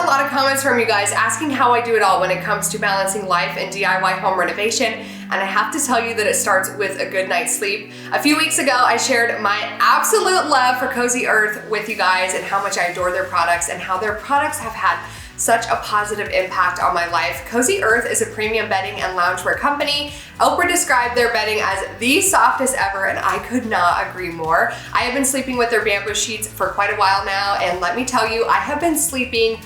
a lot of comments from you guys asking how I do it all when it comes to balancing life and DIY home renovation, and I have to tell you that it starts with a good night's sleep. A few weeks ago, I shared my absolute love for Cozy Earth with you guys and how much I adore their products and how their products have had such a positive impact on my life. Cozy Earth is a premium bedding and loungewear company. Oprah described their bedding as the softest ever, and I could not agree more. I have been sleeping with their bamboo sheets for quite a while now, and let me tell you, I have been sleeping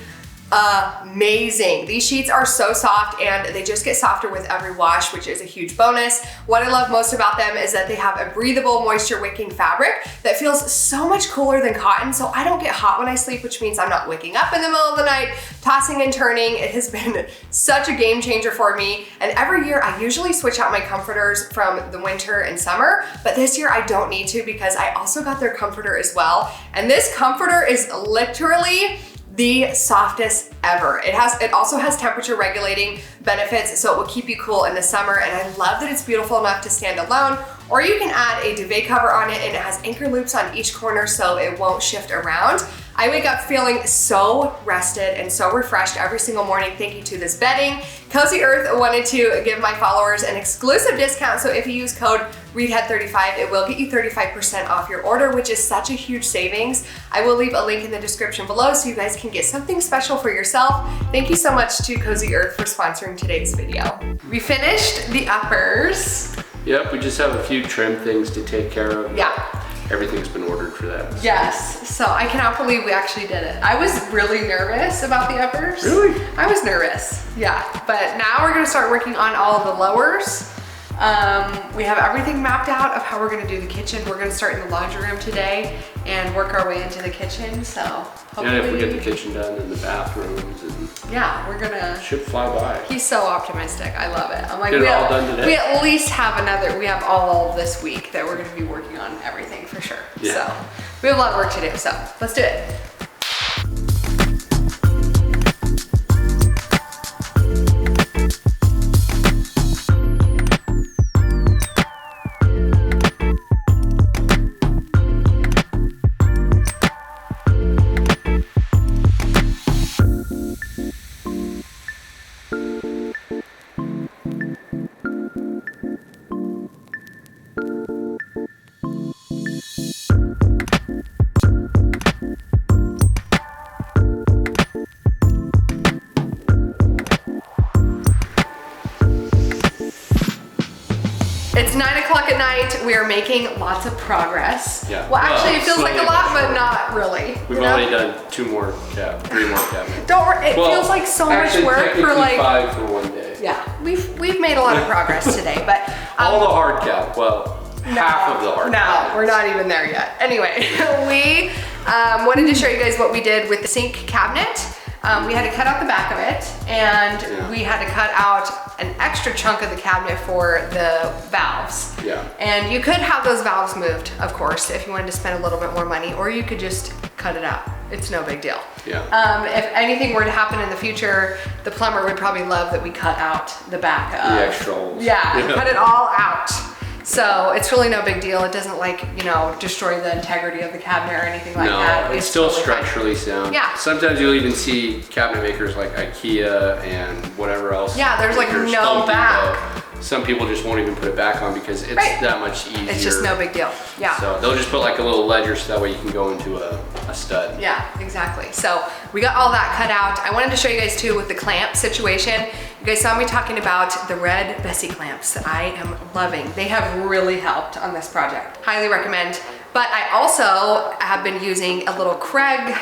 amazing. These sheets are so soft and they just get softer with every wash, which is a huge bonus. What I love most about them is that they have a breathable, moisture wicking fabric that feels so much cooler than cotton, so I don't get hot when I sleep, which means I'm not waking up in the middle of the night, tossing and turning. It has been such a game changer for me. And every year I usually switch out my comforters from the winter and summer, but this year I don't need to because I also got their comforter as well. And this comforter is literally the softest ever. It also has temperature regulating benefits, so it will keep you cool in the summer, and I love that it's beautiful enough to stand alone, or you can add a duvet cover on it, and it has anchor loops on each corner so it won't shift around. I wake up feeling so rested and so refreshed every single morning thank you to this bedding. Cozy Earth wanted to give my followers an exclusive discount, so if you use code READHEAD35, it will get you 35% off your order, which is such a huge savings. I will leave a link in the description below so you guys can get something special for yourself. Thank you so much to Cozy Earth for sponsoring today's video. We finished the uppers. Yep, we just have a few trim things to take care of. Yeah. Everything's been ordered for that. Yes, so I cannot believe we actually did it. I was really nervous about the uppers. Really? I was nervous, yeah. But now we're gonna start working on all of the lowers. We have everything mapped out of how we're gonna do the kitchen. We're gonna start in the laundry room today and work our way into the kitchen, so hopefully. And if we get the kitchen done in the bathrooms, and yeah, we're gonna. Should fly by. He's so optimistic, I love it. I'm like, get it all done today. We at least have we have all of this week that we're gonna be working on everything for sure. Yeah. So we have a lot of work to do, so let's do it. It's 9 o'clock at night. We are making lots of progress. Yeah. Well, actually, it feels like a lot, but not really. We've only done 3 more cabinets. Don't worry, it feels like so much work for like 5 for one day. Yeah, we've made a lot of progress today, but all the hard cap. Well, half of the hard cap. No, we're not even there yet. Anyway, we wanted to show you guys what we did with the sink cabinet. We had to cut out the back of it, and we had to cut out an extra chunk of the cabinet for the valves. Yeah. And you could have those valves moved, of course, if you wanted to spend a little bit more money, or you could just cut it out. It's no big deal. Yeah. If anything were to happen in the future, the plumber would probably love that we cut out the back of the extra holes. Yeah, cut it all out. So it's really no big deal. It doesn't destroy the integrity of the cabinet or anything like that. No, it's still totally structurally sound. Yeah. Sometimes you'll even see cabinet makers like IKEA and whatever else. Yeah, there's like no back. Some people just won't even put it back on because it's that much easier. It's just no big deal. Yeah. So they'll just put like a little ledger so that way you can go into a stud. Yeah, exactly. So we got all that cut out. I wanted to show you guys too with the clamp situation. You guys saw me talking about the red Bessie clamps that I am loving. They have really helped on this project. Highly recommend. But I also have been using a little Craig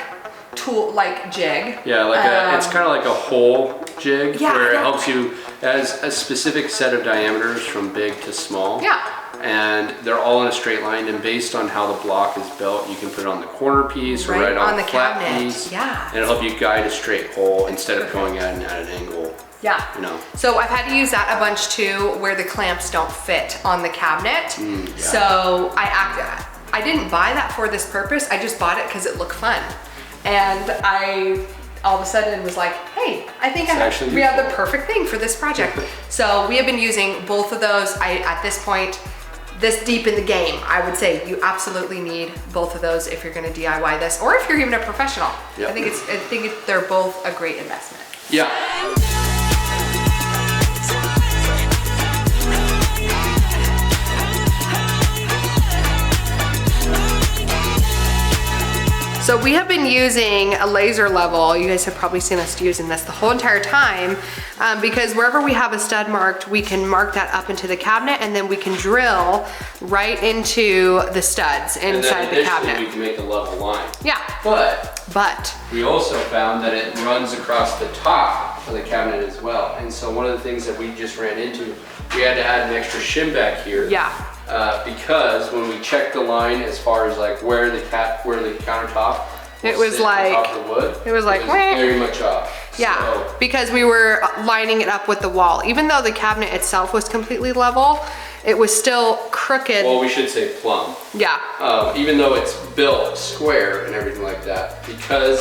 tool like jig. Yeah, like it's kind of like a hole jig where it helps you. It has a specific set of diameters from big to small. Yeah. And they're all in a straight line, and based on how the block is built, you can put it on the corner piece or right on the flat cabinet. piece. Yeah. And it'll help you guide a straight hole instead of going at an angle. Yeah. You know. So I've had to use that a bunch too, where the clamps don't fit on the cabinet. Yeah. So I didn't buy that for this purpose. I just bought it because it looked fun. And I all of a sudden was like, hey, I think we have the perfect thing for this project. So we have been using both of those. At this point, this deep in the game, I would say you absolutely need both of those if you're gonna DIY this, or if you're even a professional. Yep. I think they're both a great investment. Yeah. So we have been using a laser level. You guys have probably seen us using this the whole entire time because wherever we have a stud marked, we can mark that up into the cabinet and then we can drill right into the studs inside the cabinet. We can make a level line. Yeah. But we also found that it runs across the top of the cabinet as well. And so one of the things that we just ran into, we had to add an extra shim back here. Yeah. Because when we checked the line as far as like where the countertop it was like on top of the wood, it was like very much off. Yeah, so, because we were lining it up with the wall. Even though the cabinet itself was completely level, it was still crooked. Well, we should say plumb. Yeah. Even though it's built square and everything like that, because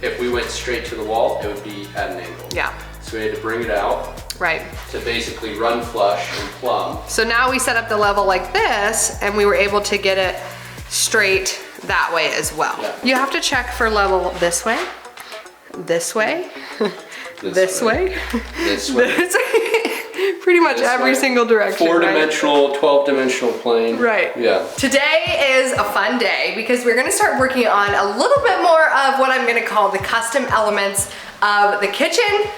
if we went straight to the wall, it would be at an angle. Yeah. So we had to bring it out. Right. To basically run flush and plumb. So now we set up the level like this and we were able to get it straight that way as well. Yeah. You have to check for level this way, this way, this way, this way. Pretty much this every single direction. 4-dimensional, right? 12-dimensional plane. Right. Yeah. Today is a fun day because we're gonna start working on a little bit more of what I'm gonna call the custom elements of the kitchen.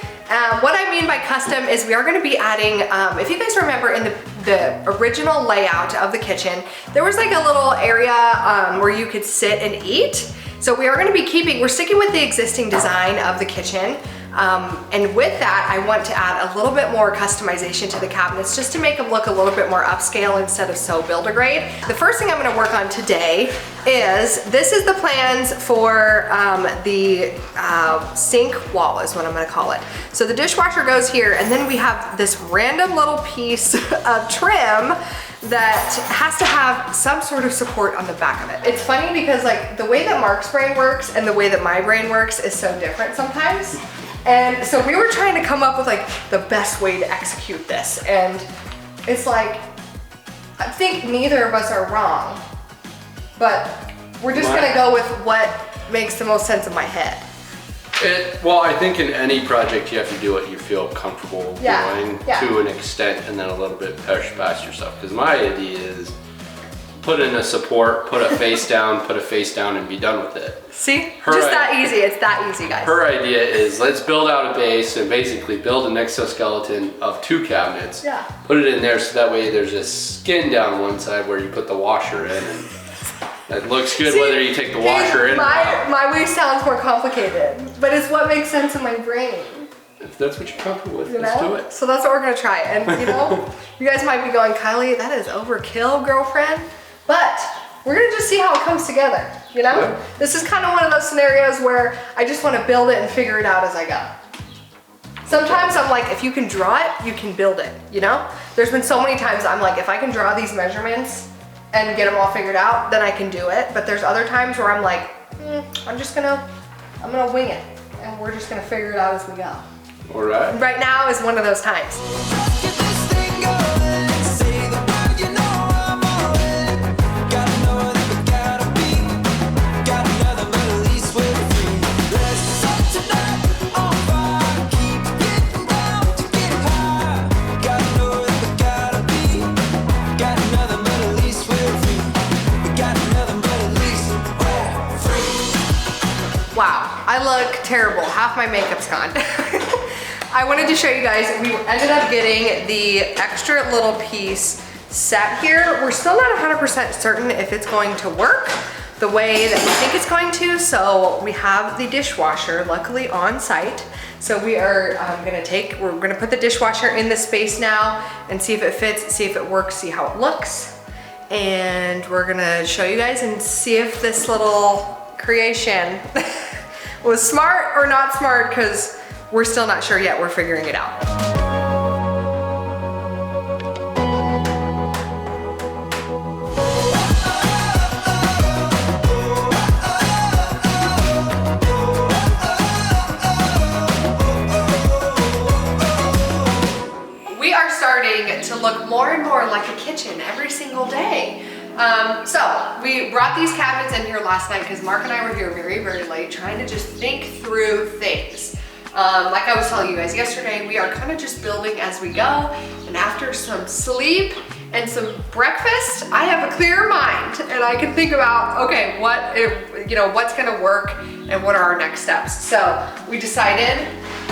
What I mean by custom is we are going to be adding, if you guys remember in the original layout of the kitchen, there was like a little area where you could sit and eat. So we are going to be we're sticking with the existing design of the kitchen. And with that, I want to add a little bit more customization to the cabinets just to make them look a little bit more upscale instead of so builder grade. The first thing I'm going to work on today is, this is the plans for the sink wall is what I'm going to call it. So the dishwasher goes here and then we have this random little piece of trim that has to have some sort of support on the back of it. It's funny because like the way that Mark's brain works and the way that my brain works is so different sometimes. And so we were trying to come up with like the best way to execute this. And it's like, I think neither of us are wrong, but we're just gonna go with what makes the most sense in my head. Well, I think in any project you have to do what you feel comfortable doing to an extent and then a little bit push past yourself. Because my idea is put in a support, put a face down and be done with it. See? Just that easy. It's that easy, guys. Her idea is let's build out a base and basically build an exoskeleton of 2 cabinets. Yeah. Put it in there so that way there's a skin down one side where you put the washer in and it looks good. See, whether you take the washer in or out. My way sounds more complicated, but it's what makes sense in my brain. If that's what you're comfortable with, let's do it. So that's what we're gonna try. And you know, you guys might be going, Kylie, that is overkill, girlfriend. But we're gonna just see how it comes together, you know? Yeah. This is kind of one of those scenarios where I just wanna build it and figure it out as I go. Sometimes I'm like, if you can draw it, you can build it, you know? There's been so many times I'm like, if I can draw these measurements and get them all figured out, then I can do it. But there's other times where I'm like, I'm gonna wing it. And we're just gonna figure it out as we go. All right. Right now is one of those times. Wow, I look terrible. Half my makeup's gone. I wanted to show you guys, we ended up getting the extra little piece set here. We're still not 100% certain if it's going to work the way that we think it's going to. So we have the dishwasher luckily on site. So we are we're gonna put the dishwasher in the space now and see if it fits, see if it works, see how it looks. And we're gonna show you guys and see if this little creation was smart or not smart, because we're still not sure yet. We're figuring it out. We are starting to look more and more like a kitchen every single day. So we brought these cabinets in here last night because Mark and I were here very, very late trying to just think through things. Like I was telling you guys yesterday, we are kind of just building as we go, and after some sleep and some breakfast, I have a clear mind and I can think about, okay, what's gonna work and what are our next steps. So we decided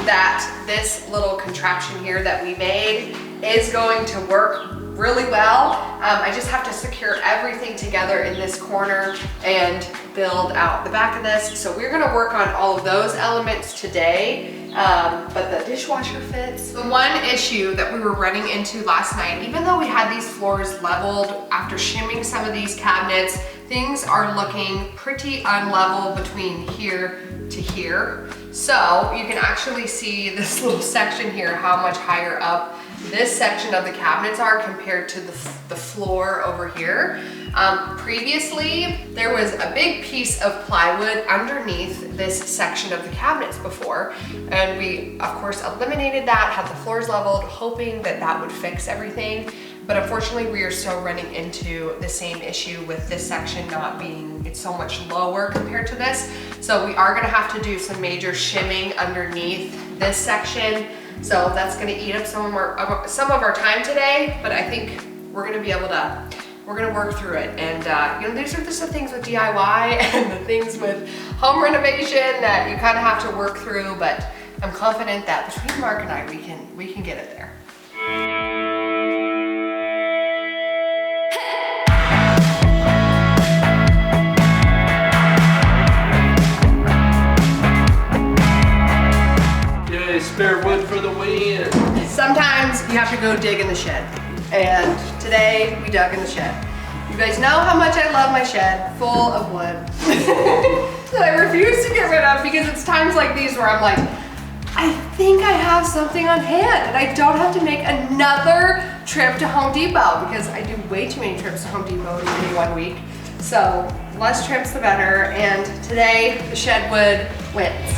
that this little contraption here that we made is going to work really well. I just have to secure everything together in this corner and build out the back of this. So we're gonna work on all of those elements today, but the dishwasher fits. The one issue that we were running into last night, even though we had these floors leveled after shimming some of these cabinets, things are looking pretty unlevel between here to here. So you can actually see this little section here, how much higher up this section of the cabinets are compared to the floor over here. Previously, there was a big piece of plywood underneath this section of the cabinets before, and we of course eliminated that, had the floors leveled, hoping that that would fix everything. But unfortunately, we are still running into the same issue with this section not being, it's so much lower compared to this. So we are gonna have to do some major shimming underneath this section. So that's gonna eat up some of our time today, but I think we're gonna be able to, we're gonna work through it. And these are just the things with DIY and the things with home renovation that you kind of have to work through, but I'm confident that between Mark and I, we can get it there. Spare wood for the win. Sometimes you have to go dig in the shed, and today we dug in the shed. You guys know how much I love my shed full of wood that I refuse to get rid of, because it's times like these where I'm like, I think I have something on hand and I don't have to make another trip to Home Depot, because I do way too many trips to Home Depot in any 1 week. So less trips the better, and today the shed wood wins.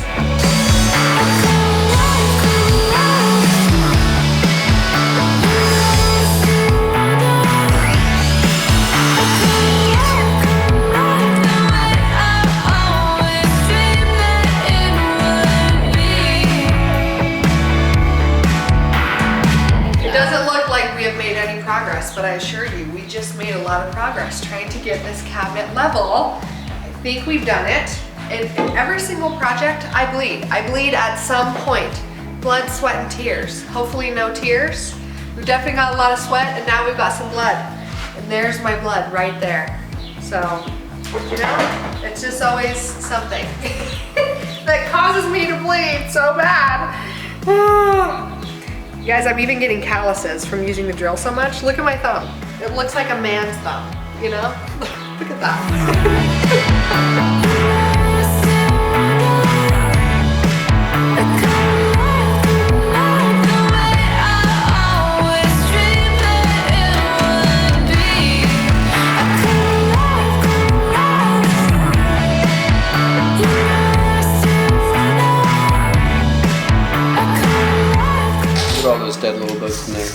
Progress, but I assure you, we just made a lot of progress trying to get this cabinet level. I think we've done it. In every single project, I bleed. I bleed at some point. Blood, sweat, and tears. Hopefully no tears. We've definitely got a lot of sweat, and now we've got some blood. And there's my blood right there. So, it's just always something that causes me to bleed so bad. You guys, I'm even getting calluses from using the drill so much. Look at my thumb. It looks like a man's thumb, you know? Look at that. All those dead little bugs in there.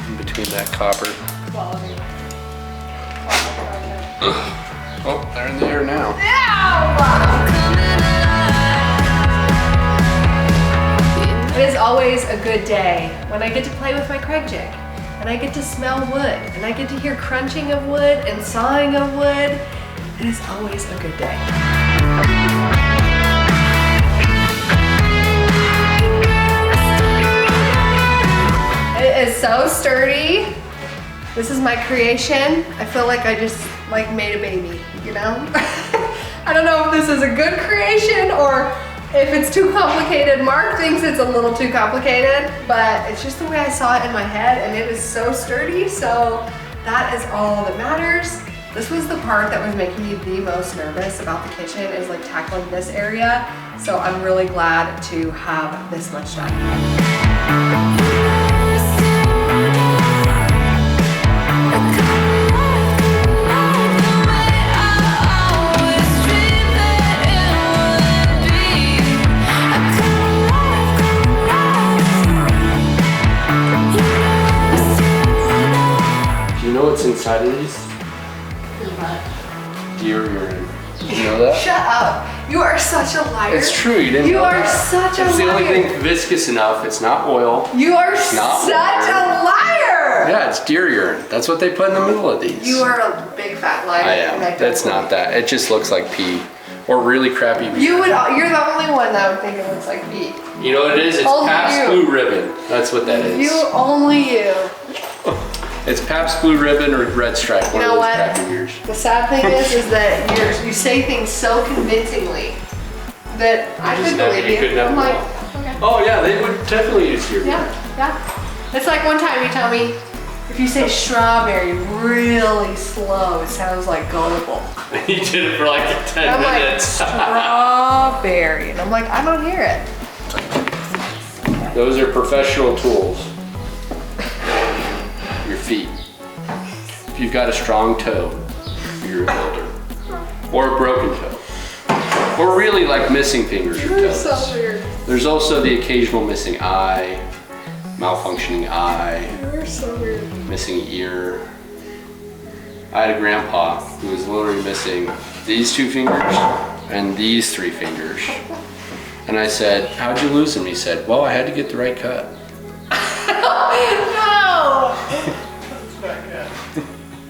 In between that copper. Quality. Oh, they're in the air now. It is always a good day when I get to play with my Craig jig, and I get to smell wood, and I get to hear crunching of wood and sawing of wood. It is always a good day. It is so sturdy. This is my creation. I feel like I just made a baby, you know? I don't know if this is a good creation or if it's too complicated. Mark thinks it's a little too complicated, but it's just the way I saw it in my head, and it is so sturdy, so that is all that matters. This was the part that was making me the most nervous about the kitchen, is tackling this area. So I'm really glad to have this much done. that is? Deer urine. Did you know that? Shut up. You are such a liar. It's true, you didn't know that. You are such a liar. It's the only thing viscous enough. It's not oil. You are such a liar. Yeah, it's deer urine. That's what they put in the middle of these. You are a big fat liar. I am. That's not that. It just looks like pee. Or really crappy beer. You're the only one that would think it looks like pee. You know what it is? It's Pabst Blue Ribbon. That's what that is. Only you. It's Pabst Blue Ribbon or Red Stripe. You know what? Crappy beers. The sad thing is that you say things so convincingly that I couldn't believe you. I'm like, okay. Oh yeah, they would definitely use your beer. Yeah. It's like one time you tell me, if you say strawberry really slow, it sounds like gullible. You did it for like 10 minutes. Like, strawberry. And I'm like, I don't hear it. Those are professional tools. Your feet. If you've got a strong toe, you're a builder. Or a broken toe. Or really like missing fingers or toes. You're so weird. There's also the occasional missing eye, malfunctioning eye. You're so weird. Missing ear. I had a grandpa who was literally missing these 2 fingers and these 3 fingers. And I said, how'd you lose them? He said, well, I had to get the right cut. No! That's not good.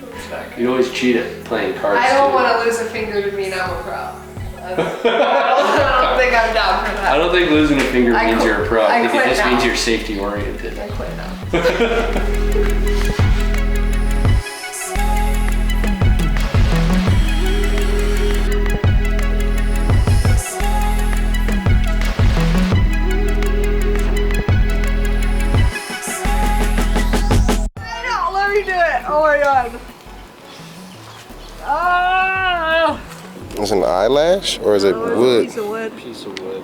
That's not good. You always cheat at playing cards. I don't want to lose a finger to mean I'm a pro. I don't think I'm down for that. I don't think losing a finger means you're a pro. I think it just means you're safety oriented. I quit now. Oh my god. Oh! It's an eyelash or is it wood? Piece of wood. Piece of wood.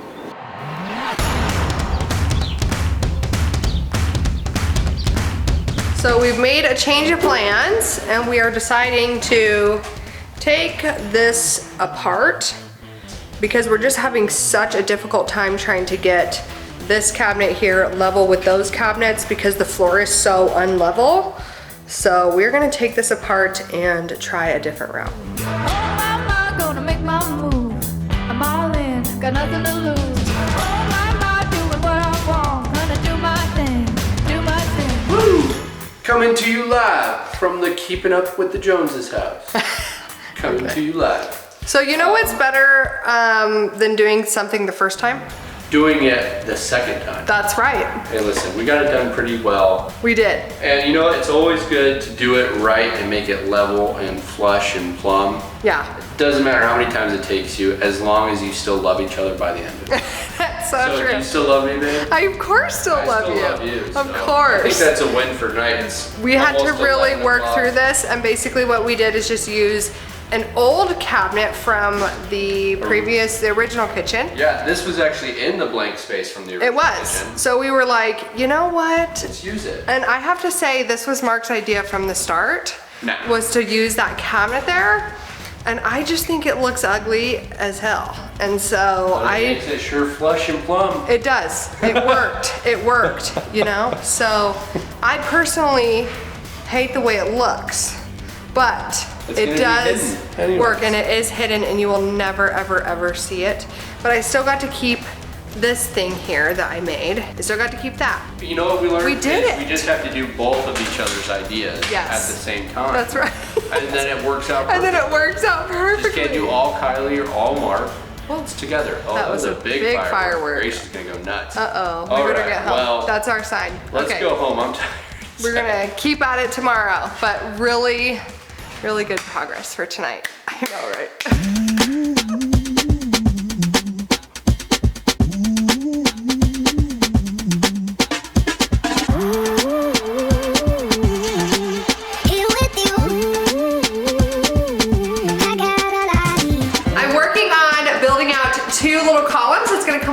So we've made a change of plans and we are deciding to take this apart because we're just having such a difficult time trying to get this cabinet here level with those cabinets because the floor is so unlevel. So we're gonna take this apart and try a different route. Oh, I'm gonna make my move. I'm all in, got nothing to lose. Oh, I'm doing what I want. Gonna do my thing, do my thing. Woo! Coming to you live from the Keeping Up with the Joneses house. Coming to you live. So you know what's better than doing something the first time? Doing it the second time. That's right. Hey, listen, we got it done pretty well. We did. And you know what? It's always good to do it right and make it level and flush and plumb. Yeah. It doesn't matter how many times it takes you, as long as you still love each other by the end of it. That's so true. Do you still love me, babe? I of course still love you. Of course. I think that's a win for tonight. We had to really work through this, and basically what we did is just use an old cabinet from the original kitchen. Yeah, this was actually in the blank space from the original kitchen. So we were like, you know what? Let's use it. And I have to say, this was Mark's idea from the start, was to use that cabinet there. And I just think it looks ugly as hell. And so it makes it sure flush and plumb. It does. It worked. It worked, you know? So I personally hate the way it looks, but it does work and it is hidden and you will never, ever, ever see it. But I still got to keep this thing here that I made. I still got to keep that. But you know what we learned? We did it. We just have to do both of each other's ideas at the same time. That's right. And then it works out perfectly. And then it works out perfectly. Just can't do all Kylie or all Mark. Well, it's together. Oh, that was a big firework. Grace is gonna go nuts. Uh-oh, we better get home. Well, that's our sign. Let's go home, I'm tired. We're gonna keep at it tomorrow, but really, really good progress for tonight. I know, right?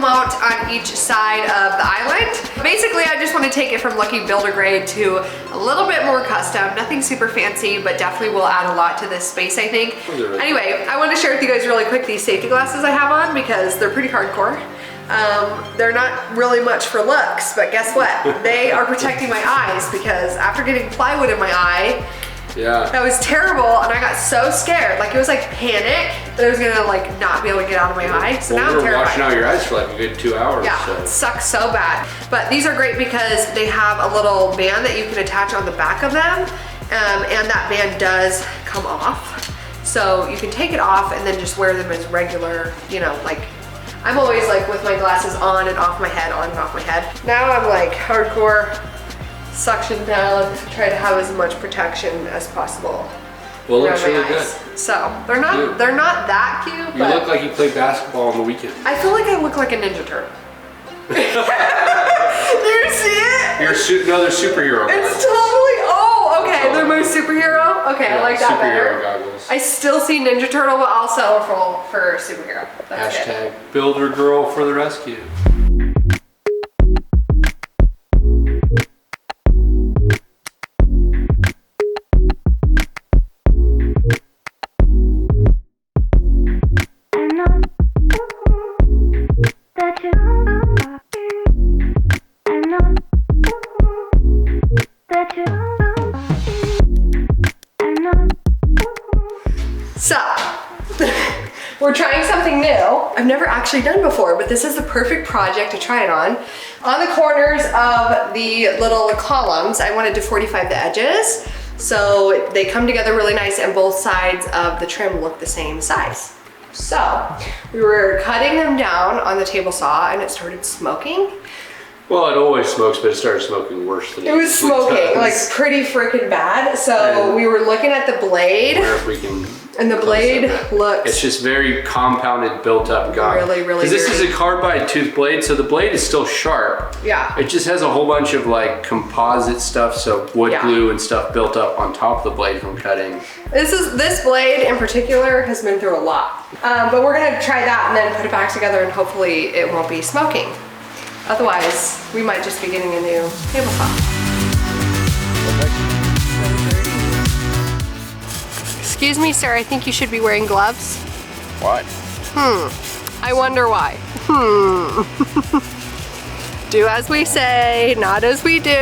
Out on each side of the island. Basically, I just want to take it from looking builder grade to a little bit more custom. Nothing super fancy, but definitely will add a lot to this space, I think. Anyway, I want to share with you guys really quick these safety glasses I have on because they're pretty hardcore. They're not really much for looks, but guess what? They are protecting my eyes because after getting plywood in my eye, Yeah. That was terrible, and I got so scared. Like, it was like panic that I was gonna like not be able to get out of my eye. So now I'm terrified. You were washing out your eyes for like a good 2 hours. Yeah, so. it sucks so bad. But these are great because they have a little band that you can attach on the back of them, and that band does come off. So you can take it off and then just wear them as regular, you know, like, I'm always like with my glasses on and off my head, on and off my head. Now I'm like hardcore suction down, try to have as much protection as possible. Well, it looks around my really eyes. good. So they're not that cute. You but look like you played basketball on the weekend. I feel like I look like a Ninja Turtle. Do you see it? No, they're superhero It's goggles. totally, oh, okay, they're my superhero. Okay, Yeah, I like that superhero better. goggles. I still see Ninja Turtle, but I'll settle for superhero. That's good. Hashtag builder girl for the rescue. So, we're trying something new. I've never actually done before, but this is the perfect project to try it on. On the corners of the little columns, I wanted to 45 the edges, so they come together really nice and both sides of the trim look the same size. So, we were cutting them down on the table saw and it started smoking. Well, it always smokes, but it started smoking worse than It was smoking, does. like pretty freaking bad. So And we were looking at the blade, Where if we can and the blade looks It's just very compounded, built up gunk. Really, really Because this is dirty. a carbide tooth blade, so the blade is still sharp. Yeah. It just has a whole bunch of like composite stuff, so wood Yeah. glue and stuff built up on top of the blade from cutting. This blade in particular has been through a lot. But we're gonna try that and then put it back together and hopefully it won't be smoking. Otherwise, we might just be getting a new table saw. Excuse me, sir, I think you should be wearing gloves. Why? I wonder why. Do as we say, not as we do.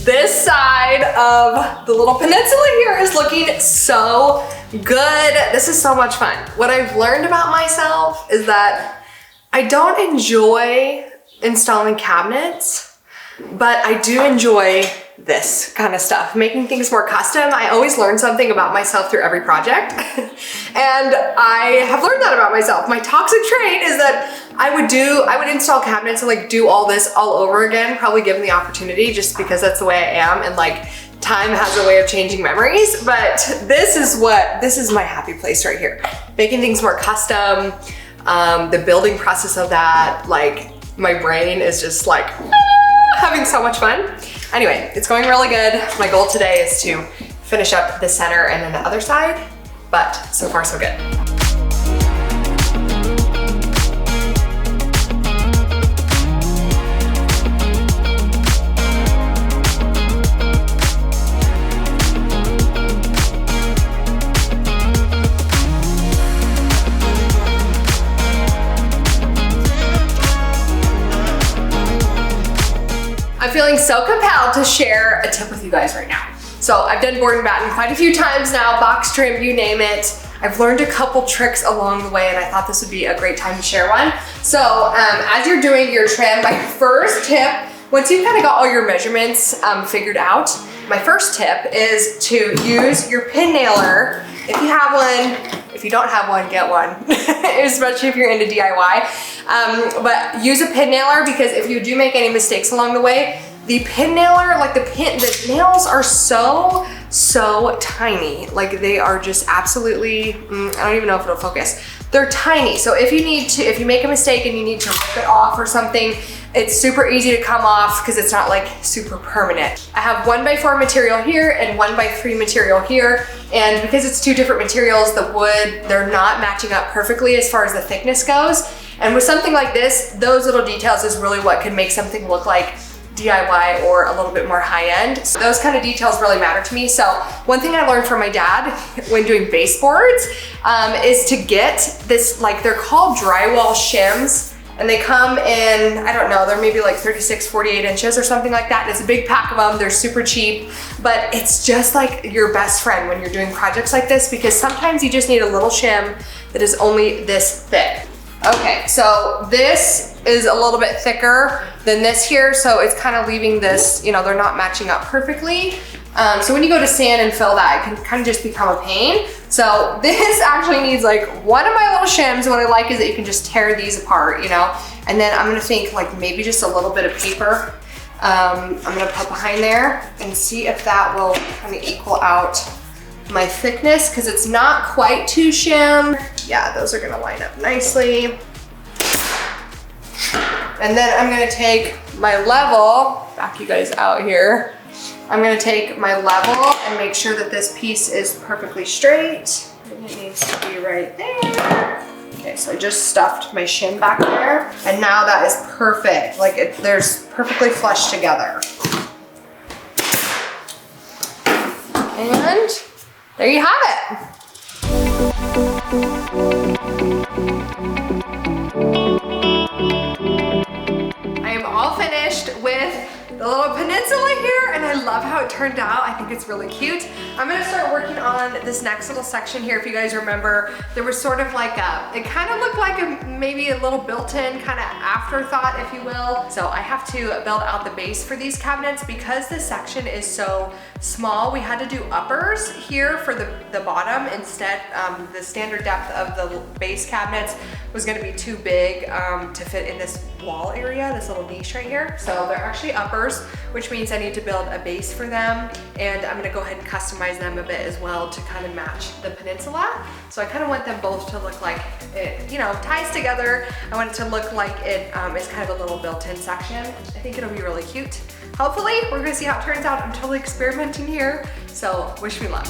This side of the little peninsula here is looking so good. This is so much fun. What I've learned about myself is that I don't enjoy installing cabinets, but I do enjoy this kind of stuff, making things more custom. I always learn something about myself through every project. And I have learned that about myself. My toxic trait is that I would install cabinets and like do all this all over again, probably given the opportunity, just because that's the way I am. And like time has a way of changing memories, but this is my happy place right here. Making things more custom, the building process of that, like my brain is just like having so much fun. Anyway, it's going really good. My goal today is to finish up the center and then the other side, but so far so good. I'm feeling so compelled to share a tip with you guys right now. So I've done board and batten quite a few times now, box trim, you name it. I've learned a couple tricks along the way and I thought this would be a great time to share one. So as you're doing your trim, my first tip, once you've kind of got all your measurements figured out, my first tip is to use your pin nailer. If you have one, if you don't have one, get one, especially if you're into DIY. But use a pin nailer because if you do make any mistakes along the way, the pin nailer, like the nails are so tiny. Like they are just absolutely, I don't even know if it'll focus. They're tiny. So if you make a mistake and you need to rip it off or something, It's super easy to come off because it's not like super permanent. I have 1x4 material here and 1x3 material here. And because it's two different materials, the wood, they're not matching up perfectly as far as the thickness goes. And with something like this, those little details is really what can make something look like DIY or a little bit more high-end. So those kind of details really matter to me. So one thing I learned from my dad when doing baseboards is to get this, like they're called drywall shims, and they come in, I don't know, they're maybe like 36, 48 inches or something like that. And it's a big pack of them, they're super cheap, but it's just like your best friend when you're doing projects like this, because sometimes you just need a little shim that is only this thick. Okay, so this is a little bit thicker than this here, so it's kind of leaving this, you know, they're not matching up perfectly. So when you go to sand and fill that, it can kind of just become a pain. So this actually needs like one of my little shims. What I like is that you can just tear these apart, you know, and then I'm gonna think like maybe just a little bit of paper I'm gonna put behind there and see if that will kind of equal out my thickness, because it's not quite too shim. Yeah, those are gonna line up nicely. And then I'm gonna take my level, back you guys out here. I'm gonna take my level and make sure that this piece is perfectly straight. And it needs to be right there. Okay, so I just stuffed my shim back there. And now that is perfect. Like there's perfectly flush together. And there you have it. I am all finished with the little peninsula here, and I love how it turned out. I think it's really cute. I'm gonna start working on this next little section here. If you guys remember, there was sort of like it kind of looked like maybe a little built-in kind of afterthought, if you will. So I have to build out the base for these cabinets. Because this section is so small, we had to do uppers here for the bottom instead. The standard depth of the base cabinets was gonna be too big to fit in this wall area, this little niche right here. So they're actually uppers, which means I need to build a base for them, and I'm gonna go ahead and customize them a bit as well to kind of match the peninsula. So I kind of want them both to look like it, you know, ties together. I want it to look like it is kind of a little built-in section. I think it'll be really cute. Hopefully, we're gonna see how it turns out. I'm totally experimenting here, so wish me luck.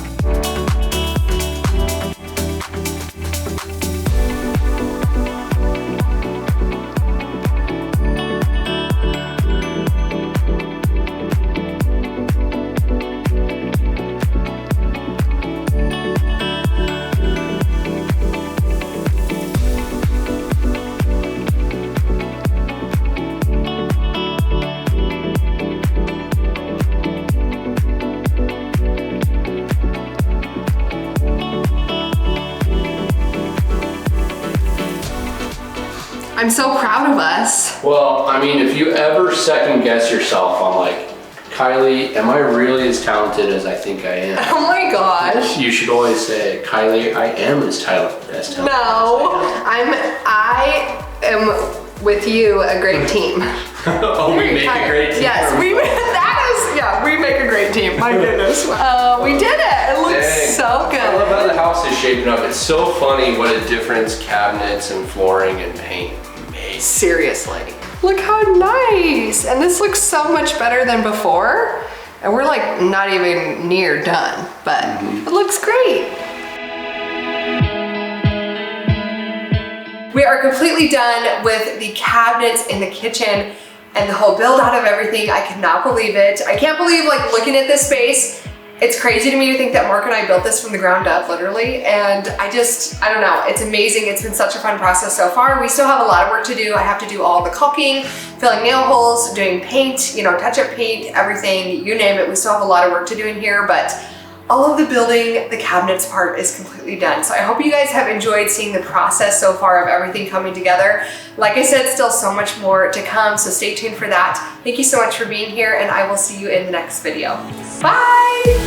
I'm so proud of us. Well, I mean, if you ever second guess yourself on like, Kylie, am I really as talented as I think I am? Oh my gosh. You should always say, Kylie, I am as talented as I am. No, I am with you a great team. Oh, we make a great team. Yes, we make a great team. My goodness. We did it. It looks so good. I love how the house is shaping up. It's so funny what a difference cabinets and flooring and paint make. Seriously. Look how nice. And this looks so much better than before. And we're like not even near done, but it looks great. We are completely done with the cabinets in the kitchen and the whole build out of everything. I cannot believe it. I can't believe, like, looking at this space, it's crazy to me to think that Mark and I built this from the ground up, literally. And I don't know, it's amazing. It's been such a fun process so far. We still have a lot of work to do. I have to do all the caulking, filling nail holes, doing paint, you know, touch-up paint, everything, you name it. We still have a lot of work to do in here, but all of the building, the cabinets part is completely done. So I hope you guys have enjoyed seeing the process so far of everything coming together. Like I said, still so much more to come, so stay tuned for that. Thank you so much for being here, and I will see you in the next video. Bye!